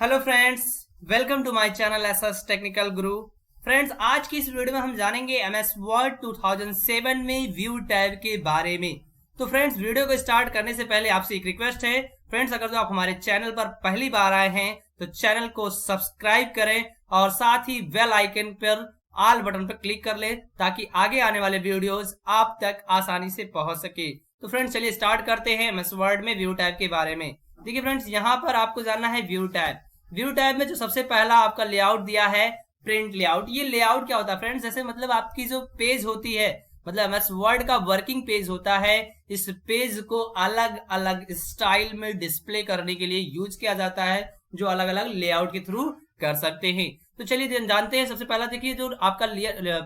Hello friends, welcome to my channel SS technical guru. Friends, आज की इस वीडियो में हम जानेंगे एमएस वर्ड 2007 में व्यू टैब के बारे में। तो फ्रेंड्स, वीडियो को स्टार्ट करने से पहले आपसे एक रिक्वेस्ट है फ्रेंड्स, अगर तो आप हमारे चैनल पर पहली बार आए हैं तो चैनल को सब्सक्राइब करें और साथ ही बेल आइकन पर ऑल बटन पर क्लिक कर ले ताकि आगे आने वाले वीडियोस आप तक आसानी से पहुंच सके। तो फ्रेंड्स, चलिए स्टार्ट करते हैं एमएस वर्ड में व्यू टैब के बारे में। देखिए फ्रेंड्स, यहाँ पर आपको जानना है व्यू टैब। व्यू टैब में जो सबसे पहला आपका लेआउट दिया है प्रिंट लेआउट। ये लेआउट क्या होता है फ्रेंड्स? जैसे मतलब आपकी जो पेज होती है, मतलब एमएस वर्ड का वर्किंग पेज होता है, इस पेज को अलग अलग स्टाइल में डिस्प्ले करने के लिए यूज किया जाता है, जो अलग अलग लेआउट के थ्रू कर सकते हैं। तो चलिए जानते हैं। सबसे पहला देखिए, जो आपका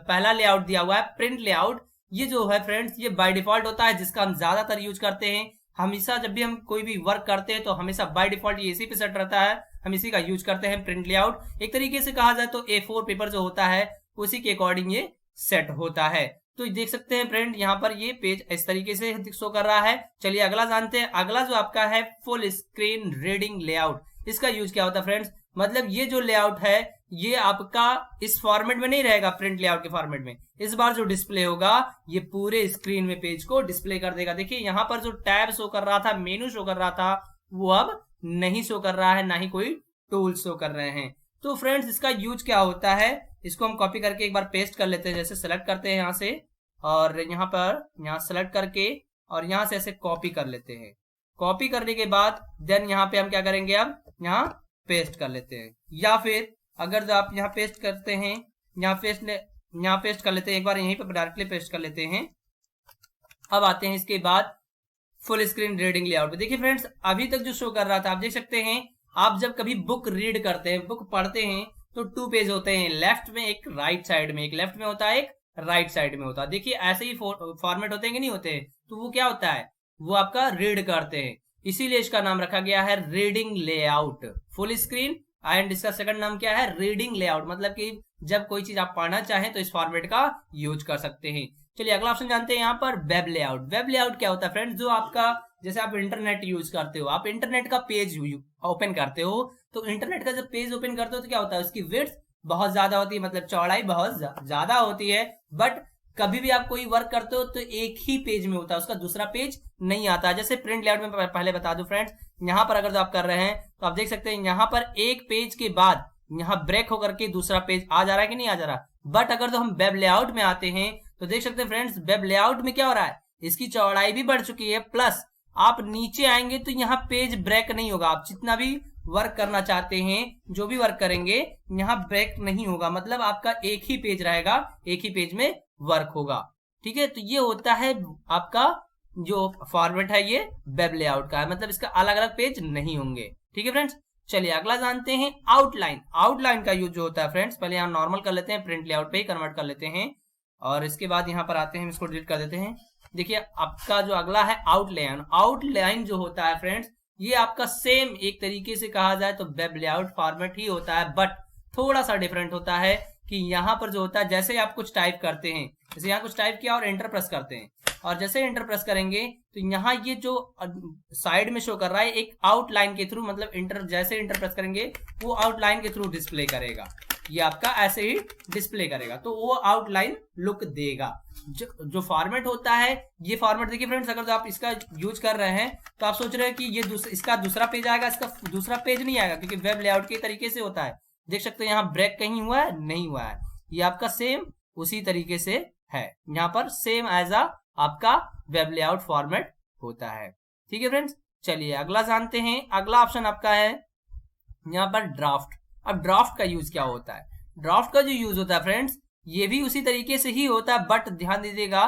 पहला लेआउट दिया हुआ है प्रिंट लेआउट, ये जो है फ्रेंड्स, ये बाय डिफॉल्ट होता है, जिसका हम ज्यादातर यूज करते हैं। हमेशा जब भी हम कोई भी वर्क करते हैं तो हमेशा बाय डिफॉल्ट ये इसी पे सेट रहता है, हम इसी का यूज करते हैं प्रिंट लेआउट। एक तरीके से कहा जाए तो A4 पेपर जो होता है उसी के अकॉर्डिंग ये सेट होता है। तो देख सकते हैं फ्रेंड, यहाँ पर ये पेज इस तरीके से शो कर रहा है। चलिए अगला जानते हैं। अगला जो आपका है फुल स्क्रीन रीडिंग लेआउट, इसका यूज क्या होता है फ्रेंड्स? मतलब ये जो लेआउट है ये आपका इस फॉर्मेट में नहीं रहेगा, प्रिंट लेआउट के फॉर्मेट में। इस बार जो डिस्प्ले होगा ये पूरे स्क्रीन में पेज को डिस्प्ले कर देगा। देखिए यहाँ पर जो टैब शो कर रहा था, मेनू शो कर रहा था, वो अब नहीं शो कर रहा है, ना ही कोई टूल शो कर रहे हैं। तो फ्रेंड्स, इसका यूज क्या होता है, इसको हम कॉपी करके एक बार पेस्ट कर लेते हैं। जैसे सेलेक्ट करते हैं यहाँ से और यहाँ सेलेक्ट करके और यहाँ से ऐसे कॉपी कर लेते हैं। कॉपी करने के बाद देन यहाँ पे हम क्या करेंगे, अब यहाँ पेस्ट कर लेते हैं। या फिर अगर जो आप यहाँ पेस्ट करते हैं, यहाँ पेस्ट कर लेते हैं, एक बार यहीं पर डायरेक्टली पेस्ट कर लेते हैं। अब आते हैं इसके बाद फुल स्क्रीन रीडिंग लेआउट पे। देखिए फ्रेंड्स, अभी तक जो शो कर रहा था आप देख सकते हैं। आप जब कभी बुक रीड करते हैं, बुक पढ़ते हैं, तो 2 पेज होते हैं, लेफ्ट में एक, राइट साइड में एक। लेफ्ट में होता है एक, राइट साइड में होता है। देखिए ऐसे ही फॉर्मेट होते हैं कि नहीं होते? तो वो क्या होता है, वो आपका रीड करते हैं, इसीलिए इसका नाम रखा गया है reading layout. Full screen and इसका सेकंड नाम क्या है, रीडिंग लेआउट। मतलब कि जब कोई चीज आप पढ़ना चाहें तो इस फॉर्मेट का यूज कर सकते हैं। चलिए अगला ऑप्शन जानते हैं, यहाँ पर वेब लेआउट। वेब लेआउट क्या होता है फ्रेंड्स? जो आपका, जैसे आप इंटरनेट यूज करते हो, आप इंटरनेट का पेज ओपन करते हो, तो इंटरनेट का जब पेज ओपन करते हो तो क्या होता है, उसकी विड्थ बहुत ज्यादा होती है, मतलब चौड़ाई बहुत ज्यादा होती है। बट कभी भी आप कोई वर्क करते हो तो एक ही पेज में होता है, उसका दूसरा पेज नहीं आता। जैसे प्रिंट लेआउट में पहले बता दूं फ्रेंड्स, यहाँ पर अगर जो आप कर रहे हैं तो आप देख सकते हैं यहाँ पर एक पेज के बाद यहाँ ब्रेक होकर के दूसरा पेज आ जा रहा है कि नहीं आ जा रहा। बट अगर तो हम वेब लेआउट में आते हैं तो देख सकते हैं फ्रेंड्स, वेब लेआउट में क्या हो रहा है, इसकी चौड़ाई भी बढ़ चुकी है, प्लस आप नीचे आएंगे तो यहाँ पेज ब्रेक नहीं होगा। आप जितना भी वर्क करना चाहते हैं, जो भी वर्क करेंगे, यहाँ ब्रेक नहीं होगा। मतलब आपका एक ही पेज रहेगा, एक ही पेज में वर्क होगा। ठीक है, तो ये होता है आपका जो फॉर्मेट है, ये वेब लेआउट का है, मतलब इसका अलग अलग पेज नहीं होंगे। ठीक है फ्रेंड्स, चलिए अगला जानते हैं आउटलाइन। आउटलाइन का यूज जो होता है फ्रेंड्स, पहले यहाँ नॉर्मल कर लेते हैं, प्रिंट लेआउट पे ही कन्वर्ट कर लेते हैं और इसके बाद यहाँ पर आते हैं, इसको डिलीट कर देते हैं। देखिए आपका जो अगला है आउटलाइन। आउटलाइन जो होता है फ्रेंड्स, ये आपका सेम एक तरीके से कहा जाए तो वेब लेआउट फॉर्मेट ही होता है, बट थोड़ा सा डिफरेंट होता है कि यहाँ पर जो होता है, जैसे आप कुछ टाइप करते हैं, जैसे यहाँ कुछ टाइप किया और एंटर प्रेस करते हैं, और जैसे एंटर प्रेस करेंगे तो यहाँ ये जो साइड में शो कर रहा है एक आउटलाइन के थ्रू, मतलब जैसे एंटर प्रेस करेंगे वो आउटलाइन के थ्रू डिस्प्ले करेगा। ये आपका ऐसे ही डिस्प्ले करेगा, तो वो आउटलाइन लुक देगा। जो फॉर्मेट होता है, ये फॉर्मेट देखिए फ्रेंड्स, अगर तो आप इसका यूज कर रहे हैं तो आप सोच रहे हैं कि ये इसका दूसरा पेज आएगा, इसका दूसरा पेज नहीं आएगा, क्योंकि वेब लेआउट के तरीके से होता है। देख सकते हैं यहाँ ब्रेक कहीं हुआ है, नहीं हुआ है, ये आपका सेम उसी तरीके से है। यहाँ पर सेम एज आपका वेब लेआउट फॉर्मेट होता है। ठीक है फ्रेंड्स, चलिए अगला जानते हैं। अगला ऑप्शन आपका है यहाँ पर ड्राफ्ट। अब ड्राफ्ट का यूज क्या होता है? ड्राफ्ट का जो यूज होता है फ्रेंड्स, ये भी उसी तरीके से ही होता है, बट ध्यान दीजिएगा,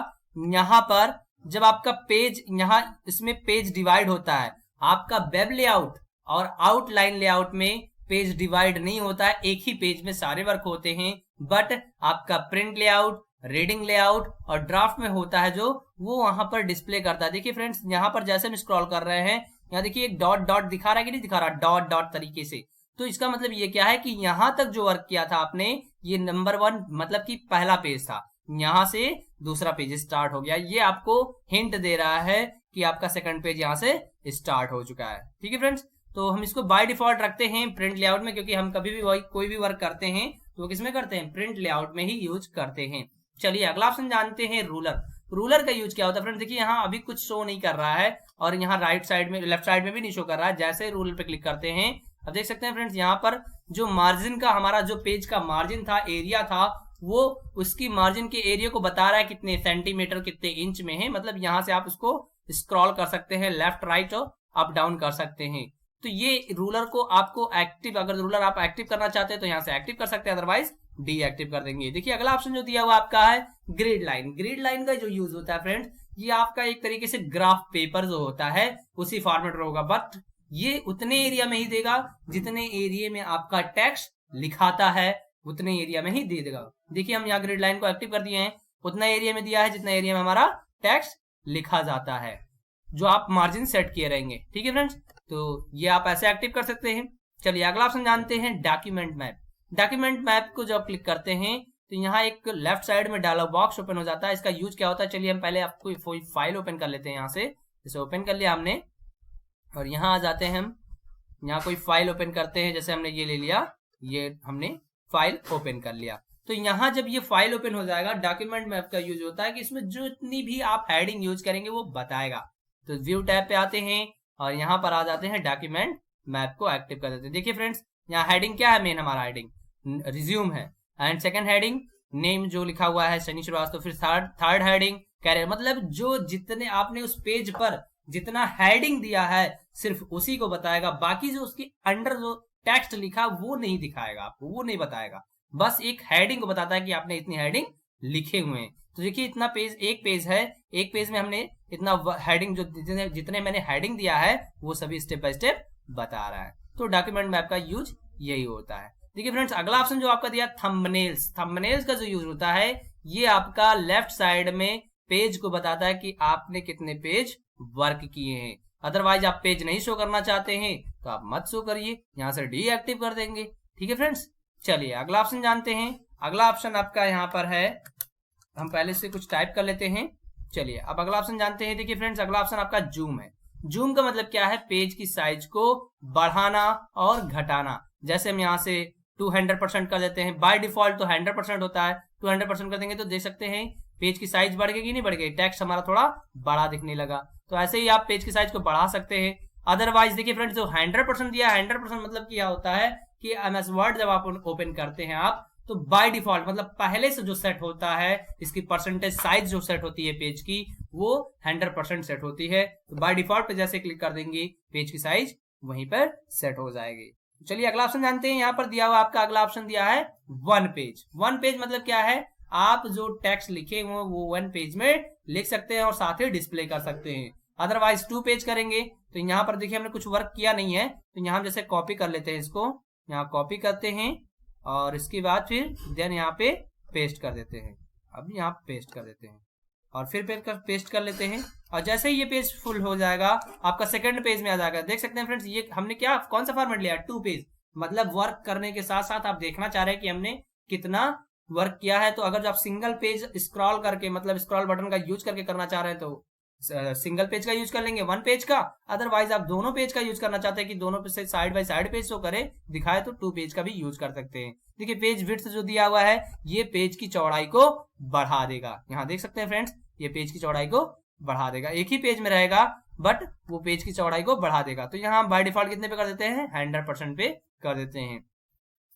यहाँ पर जब आपका पेज, यहाँ इसमें पेज डिवाइड होता है, आपका वेब लेआउट और आउटलाइन लेआउट में पेज डिवाइड नहीं होता है, एक ही पेज में सारे वर्क होते हैं। बट आपका प्रिंट लेआउट, रीडिंग लेआउट और ड्राफ्ट में होता है, जो वो वहां पर डिस्प्ले करता है। देखिए फ्रेंड्स, यहाँ पर जैसे हम स्क्रॉल कर रहे हैं, यहाँ देखिए एक डॉट डॉट दिखा रहा है कि नहीं दिखा रहा, डॉट डॉट तरीके से। तो इसका मतलब ये क्या है कि यहाँ तक जो वर्क किया था आपने, ये नंबर 1 मतलब कि पहला पेज था, यहाँ से दूसरा पेज स्टार्ट हो गया। ये आपको हिंट दे रहा है कि आपका सेकंड पेज यहाँ से स्टार्ट हो चुका है। ठीक है फ्रेंड्स, तो हम इसको बाय डिफॉल्ट रखते हैं प्रिंट लेआउट में, क्योंकि हम कभी भी कोई भी वर्क करते हैं तो वो किसमें करते हैं, प्रिंट लेआउट में ही यूज करते हैं। चलिए अगला ऑप्शन जानते हैं रूलर। रूलर का यूज क्या होता है फ्रेंड्स, देखिए यहाँ अभी कुछ शो नहीं कर रहा है और यहाँ राइट साइड में लेफ्ट साइड में भी नहीं शो कर रहा है। जैसे रूलर पे क्लिक करते हैं अब देख सकते हैं फ्रेंड्स यहाँ पर जो मार्जिन का हमारा जो पेज का मार्जिन था, एरिया था, वो उसकी मार्जिन के एरिया को बता रहा है कितने सेंटीमीटर कितने इंच में है। मतलब यहाँ से आप उसको स्क्रॉल कर सकते हैं, लेफ्ट राइट और अप डाउन कर सकते हैं। तो ये रूलर को आपको एक्टिव, अगर रूलर आप एक्टिव करना चाहते हैं तो यहाँ से एक्टिव कर सकते हैं, अदरवाइज डीएक्टिव कर देंगे। देखिए अगला ऑप्शन जो दिया हुआ आपका है ग्रिड लाइन। ग्रिड लाइन का जो यूज होता है फ्रेंड्स, ये आपका एक तरीके से ग्राफ पेपर जो होता है उसी फॉर्मेट में होगा, बट ये उतने एरिया में ही देगा जितने एरिया में आपका टेक्स्ट लिखाता है, उतने एरिया में ही दे देगा। देखिए हम यहाँ ग्रिड लाइन को एक्टिव कर दिए हैं, उतना एरिया में दिया है जितना एरिया में हमारा टेक्स्ट लिखा जाता है, जो आप मार्जिन सेट किए रहेंगे। ठीक है फ्रेंड्स, तो ये आप ऐसे एक्टिव कर सकते हैं। चलिए अगला ऑप्शन जानते हैं डॉक्यूमेंट मैप। डॉक्यूमेंट मैप को जब क्लिक करते हैं तो यहाँ एक लेफ्ट साइड में डायलॉग बॉक्स ओपन हो जाता है। इसका यूज क्या होता है, चलिए हम पहले आपको कोई फाइल ओपन कर लेते हैं। यहाँ से जैसे ओपन कर लिया हमने और यहाँ आ जाते हैं, हम यहाँ कोई फाइल ओपन करते हैं। जैसे हमने ये ले लिया, ये हमने फाइल ओपन कर लिया। तो यहाँ जब ये फाइल ओपन हो जाएगा, डॉक्यूमेंट मैप का यूज होता है कि इसमें जितनी भी आप हेडिंग यूज करेंगे वो बताएगा। तो व्यू टैब पे आते हैं और यहाँ पर आ जाते हैं डॉक्यूमेंट मैप को एक्टिव कर देते हैं। देखिए फ्रेंड्स यहाँ हेडिंग क्या है, मेन हमारा हेडिंग रिज्यूम है, एंड सेकंड हेडिंग नेम जो लिखा हुआ है सनी श्रीवास्तव, फिर थर्ड हेडिंग कैरियर। मतलब जो जितने आपने उस पेज पर जितना हेडिंग दिया है सिर्फ उसी को बताएगा, बाकी जो उसके अंडर जो टेक्स्ट लिखा वो नहीं दिखाएगा आपको, वो नहीं बताएगा, बस एक हेडिंग को बताता है कि आपने इतनी हेडिंग लिखे हुए हैं। तो देखिए इतना पेज, एक पेज है, एक पेज में हमने इतना हेडिंग, जो जितने मैंने हेडिंग दिया है वो सभी स्टेप बाय स्टेप बता रहा है। तो डॉक्यूमेंट मैप का यूज यही होता है। देखिए फ्रेंड्स अगला ऑप्शन जो आपका दिया थंबनेल्स। थंबनेल्स का जो यूज होता है ये आपका लेफ्ट साइड में पेज को बताता है कि आपने कितने पेज वर्क किए हैं। अदरवाइज आप पेज नहीं शो करना चाहते हैं तो आप मत शो करिए, यहाँ से डीएक्टिव कर देंगे। ठीक है फ्रेंड्स, चलिए अगला ऑप्शन जानते हैं। अगला ऑप्शन आपका यहाँ पर है, हम पहले से कुछ टाइप कर लेते हैं। चलिए अब अगला ऑप्शन जानते हैं। देखिए फ्रेंड्स अगला ऑप्शन आपका जूम है। जूम का मतलब क्या है, पेज की साइज को बढ़ाना और घटाना। जैसे हम यहाँ से 200% कर देते हैं, बाय डिफॉल्ट तो 100% होता है, 200% कर देंगे तो देख सकते हैं पेज की साइज बढ़ गई कि नहीं बढ़ गई, टेक्स्ट हमारा थोड़ा बड़ा दिखने लगा। तो ऐसे ही आप पेज की साइज को बढ़ा सकते हैं। अदरवाइज देखिए फ्रेंड्स जो 100% दिया, 100% मतलब क्या होता है कि एमएस वर्ड जब आप ओपन करते हैं आप, तो बाय डिफॉल्ट मतलब पहले से जो सेट होता है, इसकी परसेंटेज साइज जो सेट होती है पेज की, वो 100% सेट होती है। तो बाय डिफॉल्ट पे जैसे क्लिक कर देंगे पेज की साइज वहीं पर सेट हो जाएगी। चलिए अगला ऑप्शन जानते हैं। यहाँ पर दिया हुआ आपका अगला ऑप्शन दिया है वन पेज। वन पेज मतलब क्या है, आप जो टेक्स्ट लिखे हुए वो वन पेज में लिख सकते हैं और साथ ही डिस्प्ले कर सकते हैं। अदरवाइज 2 पेज करेंगे तो यहाँ पर देखिए हमने कुछ वर्क किया नहीं है, तो यहाँ जैसे कॉपी कर लेते हैं, इसको यहाँ कॉपी करते हैं और इसके बाद फिर देन यहाँ पे पेस्ट कर देते हैं। अब यहाँ पेस्ट कर देते हैं और फिर पेस्ट कर लेते हैं, और जैसे ही ये पेज फुल हो जाएगा आपका सेकंड पेज में आ जाएगा। देख सकते हैं फ्रेंड्स ये हमने क्या, कौन सा फॉर्मेट लिया, 2 पेज। मतलब वर्क करने के साथ साथ आप देखना चाह रहे हैं कि हमने कितना वर्क किया है। तो अगर आप सिंगल पेज स्क्रॉल करके, मतलब स्क्रॉल बटन का यूज करके करना चाह रहे हैं तो सिंगल पेज का यूज कर लेंगे, 1 पेज का। अदरवाइज आप दोनों पेज का यूज करना चाहते हैं कि दोनों पे से side by side page show करे दिखाए, तो 2 पेज का भी यूज कर सकते हैं। देखिए पेज विड्थ जो दिया हुआ है ये पेज की चौड़ाई को बढ़ा देगा। यहाँ देख सकते हैं फ्रेंड्स ये पेज की चौड़ाई को बढ़ा देगा, एक ही पेज में रहेगा बट वो पेज की चौड़ाई को बढ़ा देगा। तो यहाँ बाय डिफॉल्ट कितने पे कर देते हैं, 100% पे कर देते हैं।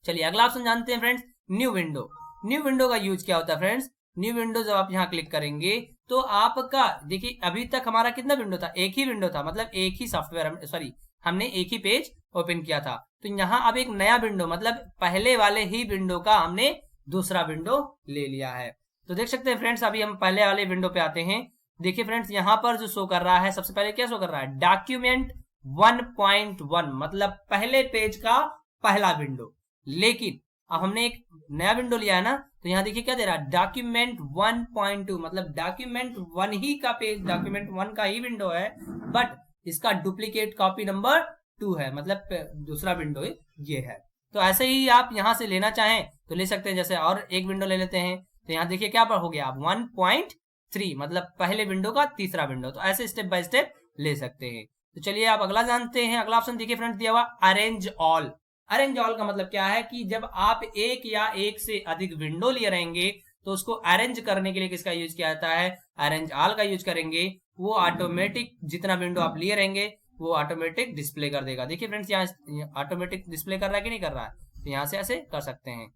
चलिए अगला ऑप्शन जानते हैं friends new window. New window का यूज क्या होता है फ्रेंड्स, न्यू विंडो जब आप यहाँ क्लिक करेंगे तो आपका, देखिए अभी तक हमारा कितना विंडो था, एक ही विंडो था, मतलब एक ही सॉफ्टवेयर, सॉरी हमने एक ही पेज ओपन किया था। तो यहाँ अब एक नया विंडो, मतलब पहले वाले ही विंडो का हमने दूसरा विंडो ले लिया है। तो देख सकते हैं फ्रेंड्स अभी हम पहले वाले विंडो पे आते हैं। देखिए फ्रेंड्स यहाँ पर जो शो कर रहा है, सबसे पहले क्या शो कर रहा है, डॉक्यूमेंट 1.1, मतलब पहले पेज का पहला विंडो। लेकिन अब हमने एक नया विंडो लिया है ना, तो यहाँ देखिए क्या दे रहा है, डॉक्यूमेंट 1.2, मतलब डॉक्यूमेंट 1 ही का पेज, डॉक्यूमेंट 1 का ही विंडो है, बट इसका डुप्लीकेट कॉपी नंबर 2 है, मतलब दूसरा विंडो ये है। तो ऐसे ही आप यहाँ से लेना चाहें तो ले सकते हैं। जैसे और एक विंडो ले लेते हैं, तो यहाँ देखिए क्या हो गया, 1.3, मतलब पहले विंडो का तीसरा विंडो। तो ऐसे स्टेप बाय स्टेप ले सकते हैं। तो चलिए आप अगला जानते हैं। अगला ऑप्शन देखिए फ्रेंड्स दिया हुआ अरेंज ऑल। अरेंज ऑल का मतलब क्या है कि जब आप एक या एक से अधिक विंडो लिए रहेंगे तो उसको अरेंज करने के लिए किसका यूज किया जाता है, अरेंज ऑल का यूज करेंगे। वो ऑटोमेटिक जितना विंडो आप लिए रहेंगे वो ऑटोमेटिक डिस्प्ले कर देगा। देखिए फ्रेंड्स यहाँ ऑटोमेटिक डिस्प्ले कर रहा है कि नहीं कर रहा है, तो यहाँ से ऐसे कर सकते हैं।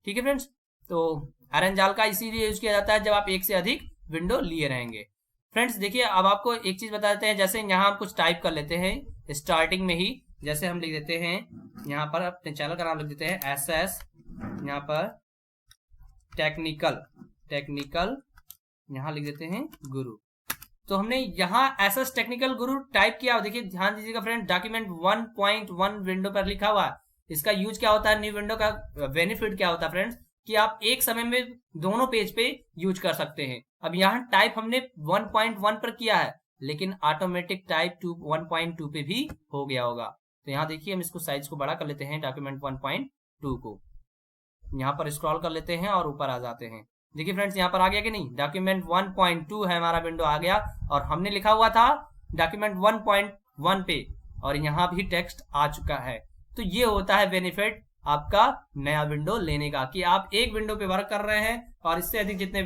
ठीक है फ्रेंड्स, तो अरेंज ऑल का इसीलिए यूज किया जाता है जब आप एक से अधिक विंडो लिए रहेंगे। फ्रेंड्स देखिए अब आपको एक चीज बता देते हैं, जैसे यहाँ हम कुछ टाइप कर लेते हैं स्टार्टिंग में ही, जैसे हम लिख देते हैं यहाँ पर अपने चैनल का नाम लिख देते हैं SS, यहाँ पर टेक्निकल यहाँ लिख देते हैं गुरु। तो हमने यहाँ SS टेक्निकल गुरु टाइप किया। देखिए ध्यान दीजिएगा फ्रेंड, डॉक्यूमेंट 1.1 विंडो पर लिखा हुआ है। इसका यूज क्या होता है, न्यू विंडो का बेनिफिट क्या होता है फ्रेंड्स, कि आप एक समय में दोनों पेज पे यूज कर सकते हैं। अब यहाँ टाइप हमने 1.1 पर किया है, लेकिन ऑटोमेटिक टाइप 1.2 पे भी हो गया होगा। तो यहाँ देखिए हम इसको साइज को बड़ा कर लेते हैं, डॉक्यूमेंट 1.2 को यहाँ पर स्क्रॉल कर लेते हैं और ऊपर आ जाते हैं। देखिए फ्रेंड्स यहाँ पर आ गया कि नहीं, डॉक्यूमेंट 1.2 है हमारा विंडो आ गया, और हमने लिखा हुआ था डॉक्यूमेंट 1.1 पे, और यहाँ भी टेक्स्ट आ चुका है। तो ये होता है बेनिफिट आपका नया विंडो लेने का, कि आप एक विंडो पे वर्क कर रहे हैं और इससे अधिक जितने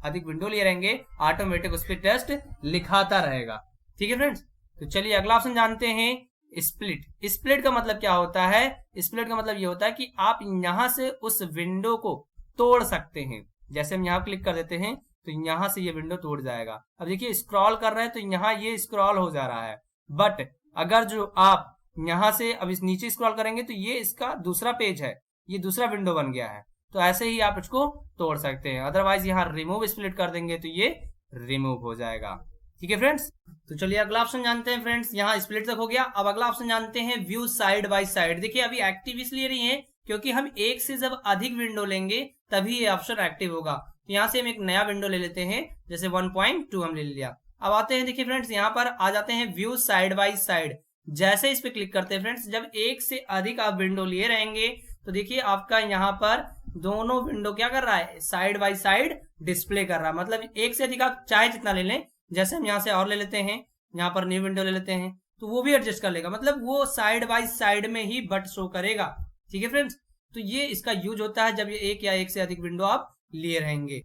अधिक विंडो लिए रहेंगे ऑटोमेटिक उस पर टेस्ट लिखाता रहेगा। ठीक है फ्रेंड्स, तो चलिए अगला ऑप्शन जानते हैं स्प्लिट। स्प्लिट का मतलब क्या होता है, स्प्लिट का मतलब ये होता है कि आप यहां से उस विंडो को तोड़ सकते हैं। जैसे हम यहाँ क्लिक कर देते हैं तो यहाँ से ये विंडो तोड़ जाएगा। अब देखिए स्क्रॉल कर रहे हैं तो यहाँ ये स्क्रॉल हो जा रहा है, बट अगर जो आप यहाँ से अब इस नीचे स्क्रॉल करेंगे तो ये इसका दूसरा पेज है, ये दूसरा विंडो बन गया है। तो ऐसे ही आप इसको तोड़ सकते हैं। अदरवाइज यहाँ रिमूव स्प्लिट कर देंगे तो ये रिमूव हो जाएगा। ठीक है फ्रेंड्स, तो चलिए अगला ऑप्शन जानते हैं। फ्रेंड्स यहाँ स्प्लिट तक हो गया, अब अगला ऑप्शन जानते हैं व्यू साइड बाय साइड। देखिए अभी एक्टिव इसलिए नहीं है क्योंकि हम एक से जब अधिक विंडो लेंगे तभी ये ऑप्शन एक्टिव होगा। तो यहाँ से हम एक नया विंडो ले लेते हैं, जैसे 1.2 हम ले लिया। अब आते हैं, देखिए फ्रेंड्स यहाँ पर आ जाते हैं व्यू साइड बाय साइड। जैसे इस पे क्लिक करते हैं फ्रेंड्स, जब एक से अधिक आप विंडो लिए रहेंगे तो देखिए आपका यहाँ पर दोनों विंडो क्या कर रहा है, साइड बाय साइड डिस्प्ले कर रहा है। मतलब एक से अधिक आप चाहे जितना ले लें, जैसे हम यहाँ से और ले लेते हैं, यहाँ पर न्यू विंडो ले लेते हैं तो वो भी एडजस्ट कर लेगा, मतलब वो साइड बाय साइड में ही बट शो करेगा। ठीक है फ्रेंड्स, तो ये इसका यूज होता है जब ये एक या एक से अधिक विंडो आप लिए रहेंगे।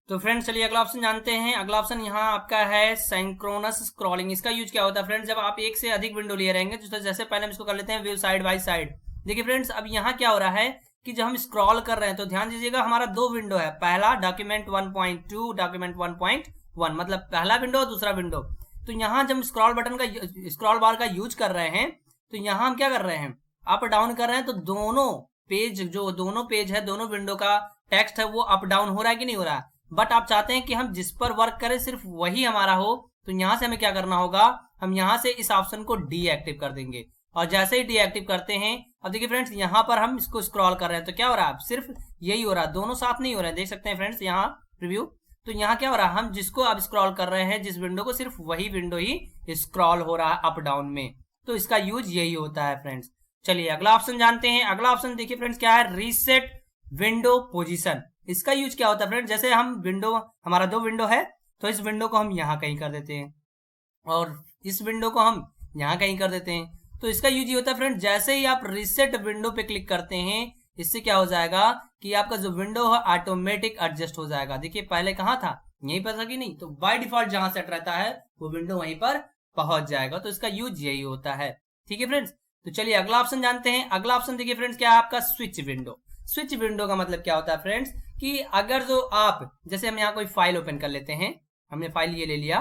तो फ्रेंड्स चलिए अगला ऑप्शन जानते हैं। अगला ऑप्शन यहाँ आपका है सिंक्रोनस स्क्रॉलिंग। इसका यूज क्या होता है फ्रेंड्स, जब आप एक से अधिक विंडो लिए रहेंगे तो जैसे पहले हम इसको कर लेते हैं व्यू साइड बाय साइड। देखिए फ्रेंड्स अब यहाँ क्या हो रहा है कि जब हम स्क्रॉल कर रहे हैं तो ध्यान दीजिएगा हमारा दो विंडो है, पहला डॉक्यूमेंट 1.2 डॉक्यूमेंट 1.1, मतलब पहला विंडो और दूसरा विंडो। तो यहाँ जब स्क्रॉल बार का यूज कर रहे हैं तो यहाँ हम क्या कर रहे हैं, अप डाउन कर रहे हैं, तो दोनों पेज है, दोनों विंडो का टेक्स्ट है वो अप डाउन हो रहा है कि नहीं हो रहा है। बट आप चाहते हैं कि हम जिस पर वर्क करें सिर्फ वही हमारा हो, तो यहाँ से हमें क्या करना होगा, हम यहाँ से इस ऑप्शन को डीएक्टिव कर देंगे। और जैसे ही डीएक्टिव करते हैं, अब देखिए फ्रेंड्स यहाँ पर हम इसको स्क्रॉल कर रहे हैं तो क्या हो रहा है, सिर्फ यही हो रहा है, दोनों साथ नहीं हो रहे हैं। देख सकते हैं फ्रेंड्स यहाँ प्रीव्यू, तो यहाँ क्या हो रहा है, हम जिसको अब स्क्रॉल कर रहे हैं जिस विंडो को, सिर्फ वही विंडो ही स्क्रॉल हो रहा है अप डाउन में। तो इसका यूज यही होता है फ्रेंड्स। चलिए अगला ऑप्शन जानते हैं। अगला ऑप्शन देखिए फ्रेंड्स क्या है, रीसेट विंडो पोजीशन। इसका यूज क्या होता है फ्रेंड्स, जैसे हम हमारा दो विंडो है तो इस विंडो को हम यहाँ कहीं कर देते हैं और इस विंडो को हम यहाँ कहीं कर देते हैं। तो इसका यूज ये होता है फ्रेंड्स, जैसे ही आप रीसेट विंडो पे क्लिक करते हैं इससे क्या हो जाएगा कि आपका जो विंडो है ऑटोमेटिक एडजस्ट हो जाएगा। देखिए पहले कहाँ था, यहीं पर था कि नहीं, तो बाय डिफॉल्ट जहां सेट रहता है वो विंडो वहीं पर पहुंच जाएगा। तो इसका यूज यही होता है। ठीक है फ्रेंड्स, तो चलिए अगला ऑप्शन जानते हैं। अगला ऑप्शन देखिए फ्रेंड्स क्या है आपका, स्विच विंडो। स्विच विंडो का मतलब क्या होता है फ्रेंड्स, कि अगर जो आप, जैसे हम यहाँ कोई फाइल ओपन कर लेते हैं, हमने फाइल ये ले लिया,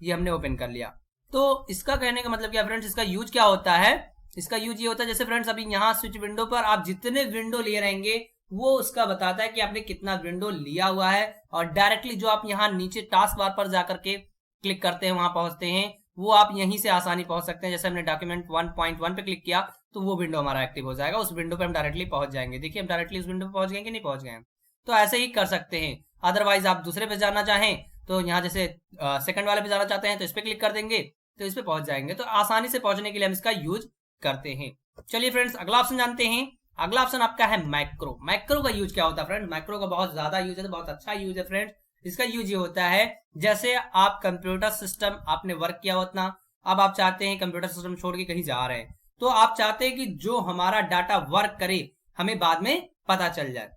ये हमने ओपन कर लिया, तो इसका कहने का मतलब क्या फ्रेंड्स, इसका यूज क्या होता है, इसका यूज ये होता है, जैसे फ्रेंड्स अभी यहाँ स्विच विंडो पर आप जितने विंडो लिए रहेंगे वो उसका बताता है कि आपने कितना विंडो लिया हुआ है, और डायरेक्टली जो आप यहाँ नीचे टास्क बार पर जाकर के क्लिक करते हैं वहां पहुंचते हैं, वो आप यहीं से आसानी पहुंच सकते हैं। जैसे हमने डॉक्यूमेंट 1.1 पे क्लिक किया तो वो विंडो हमारा एक्टिव हो जाएगा, उस विंडो पे हम डायरेक्टली पहुंच जाएंगे। देखिए हम डायरेक्टली उस विंडो पे पहुंच गए कि नहीं पहुंच गए, तो ऐसे ही कर सकते हैं। अदरवाइज आप दूसरे पे जाना चाहें तो यहाँ जैसे सेकंड वाले पे जाना चाहते हैं तो इस पे क्लिक कर देंगे तो इस पे पहुंच जाएंगे। तो आसानी से पहुंचने के लिए हम इसका यूज करते हैं। चलिए फ्रेंड्स अगला ऑप्शन जानते हैं। अगला ऑप्शन आपका है मैक्रो। मैक्रो का यूज क्या होता है फ्रेंड्स, मैक्रो का बहुत ज्यादा यूज है, बहुत अच्छा यूज है फ्रेंड्स। इसका यूज ये होता है, जैसे आप कंप्यूटर सिस्टम आपने वर्क किया उतना, अब आप चाहते हैं कंप्यूटर सिस्टम छोड़ के कहीं जा रहे हैं, तो आप चाहते हैं कि जो हमारा डाटा वर्क करे हमें बाद में पता चल जाए।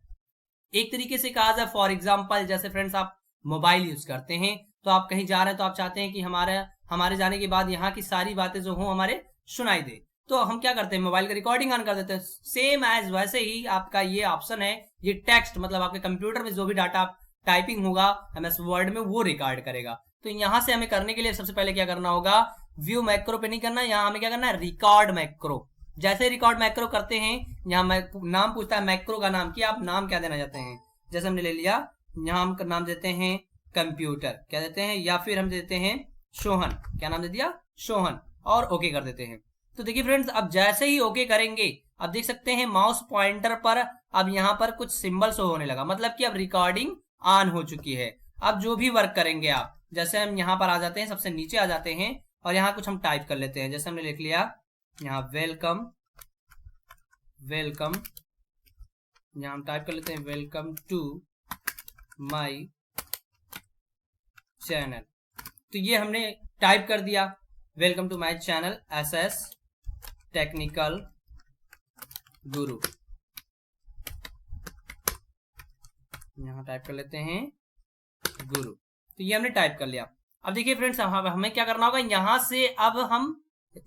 एक तरीके से कहा जाए, फॉर एग्जाम्पल जैसे फ्रेंड्स आप मोबाइल यूज करते हैं, तो आप कहीं जा रहे हैं तो आप चाहते हैं कि हमारे जाने के बाद यहाँ की सारी बातें जो हो हमारे सुनाई दे, तो हम क्या करते हैं, मोबाइल का रिकॉर्डिंग ऑन कर देते हैं। सेम एज वैसे ही आपका ये ऑप्शन है, ये टेक्स्ट मतलब आपके कंप्यूटर में जो भी डाटा टाइपिंग होगा एमएस वर्ड में वो रिकॉर्ड करेगा। तो यहाँ से हमें करने के लिए सबसे पहले क्या करना होगा, व्यू मैक्रो पे नहीं करना, यहाँ हमें क्या करना है, रिकॉर्ड मैक्रो। जैसे रिकॉर्ड मैक्रो करते हैं, यहाँ नाम पूछता है मैक्रो का नाम, कि आप नाम क्या देना चाहते हैं। जैसे हमने ले लिया, यहाँ हम नाम देते हैं कंप्यूटर, क्या देते हैं, या फिर हम देते हैं सोहन, क्या नाम दे दिया, सोहन, और ओके कर देते हैं। तो देखिए फ्रेंड्स, अब जैसे ही ओके करेंगे, अब देख सकते हैं माउस पॉइंटर पर अब यहाँ पर कुछ सिंबल शो होने लगा, मतलब कि अब रिकॉर्डिंग ऑन हो चुकी है। अब जो भी वर्क करेंगे आप, जैसे हम यहाँ पर आ जाते हैं, सबसे नीचे आ जाते हैं, और यहाँ कुछ हम टाइप कर लेते हैं। जैसे हमने लिख लिया यहाँ वेलकम, वेलकम, यहाँ हम टाइप कर लेते हैं वेलकम टू माई चैनल। तो ये हमने टाइप कर दिया, welcome to my channel SS technical guru. यहाँ टाइप कर लेते हैं गुरु, तो ये हमने टाइप कर लिया। अब देखिए फ्रेंड्स, हमें क्या करना होगा, यहां से अब हम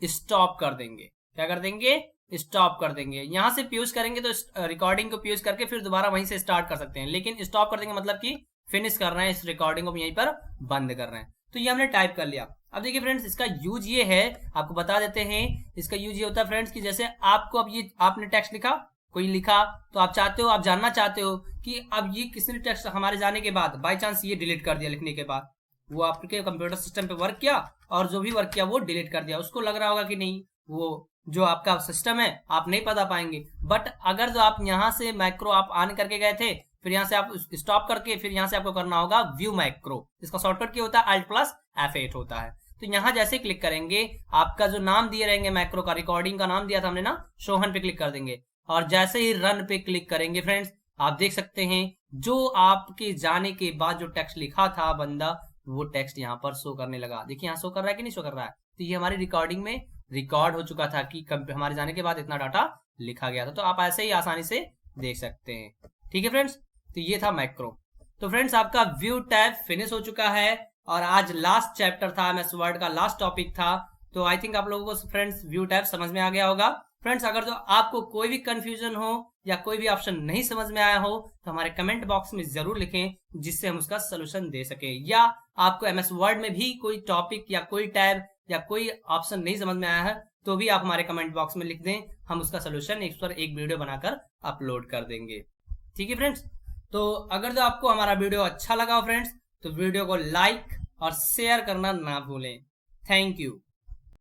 स्टॉप कर देंगे। क्या कर देंगे, स्टॉप कर देंगे। यहां से प्यूज करेंगे तो रिकॉर्डिंग को प्यूज करके फिर दोबारा वहीं से स्टार्ट कर सकते हैं, लेकिन स्टॉप कर देंगे मतलब कि फिनिश कर रहे हैं, इस रिकॉर्डिंग को यहीं पर बंद कर रहे हैं। तो ये हमने टाइप कर लिया। अब देखिए फ्रेंड्स, इसका यूज ये है, आपको बता देते हैं, इसका यूज ये होता है फ्रेंड्स कि जैसे आपको अब ये आपने टेक्स्ट लिखा, कोई लिखा, तो आप चाहते हो, आप जानना चाहते हो कि अब ये किसी ने टेक्स्ट हमारे जाने के बाद बाई चांस ये डिलीट कर दिया, लिखने के बाद वो आपके कंप्यूटर सिस्टम पे वर्क किया और जो भी वर्क किया वो डिलीट कर दिया। उसको लग रहा होगा कि नहीं, वो जो आपका सिस्टम है आप नहीं पता पाएंगे। बट अगर जो आप यहाँ से मैक्रो आप ऑन करके गए थे, फिर यहाँ से आप स्टॉप करके फिर यहाँ से आपको करना होगा व्यू मैक्रो। इसका शॉर्टकट क्या होता है, Alt+F8 होता है। तो यहाँ जैसे क्लिक करेंगे, आपका जो नाम दिए रहेंगे मैक्रो का, रिकॉर्डिंग का नाम दिया था हमने ना, सोहन पे क्लिक कर देंगे, और जैसे ही रन पे क्लिक करेंगे फ्रेंड्स, आप देख सकते हैं जो आपके जाने के बाद जो टेक्स्ट लिखा था बंदा, वो टेक्स्ट यहाँ पर शो करने लगा। देखिए यहाँ शो कर रहा है कि नहीं शो कर रहा है। तो ये हमारी रिकॉर्डिंग में रिकॉर्ड हो चुका था कि हमारे जाने के बाद इतना डाटा लिखा गया था। तो आप ऐसे ही आसानी से देख सकते हैं। ठीक है फ्रेंड्स, तो ये था मैक्रो। तो फ्रेंड्स, आपका व्यू टैब फिनिश हो चुका है और आज लास्ट चैप्टर था, एमएस वर्ड का लास्ट टॉपिक था। तो आई थिंक आप लोगों को फ्रेंड्स व्यू टैब समझ में आ गया होगा। फ्रेंड्स, अगर जो आपको कोई भी कंफ्यूजन हो या कोई भी ऑप्शन नहीं समझ में आया हो तो हमारे कमेंट बॉक्स में जरूर लिखें, जिससे हम उसका सोल्यूशन दे सके। या आपको एमएस वर्ड में भी कोई टॉपिक या कोई टैब या कोई ऑप्शन नहीं समझ में आया है तो भी आप हमारे कमेंट बॉक्स में लिख दें, हम उसका सोल्यूशन एक पर एक वीडियो बनाकर अपलोड कर देंगे। ठीक है फ्रेंड्स, तो अगर जो आपको हमारा वीडियो अच्छा लगा हो फ्रेंड्स, तो वीडियो को लाइक और शेयर करना ना भूलें। Thank you.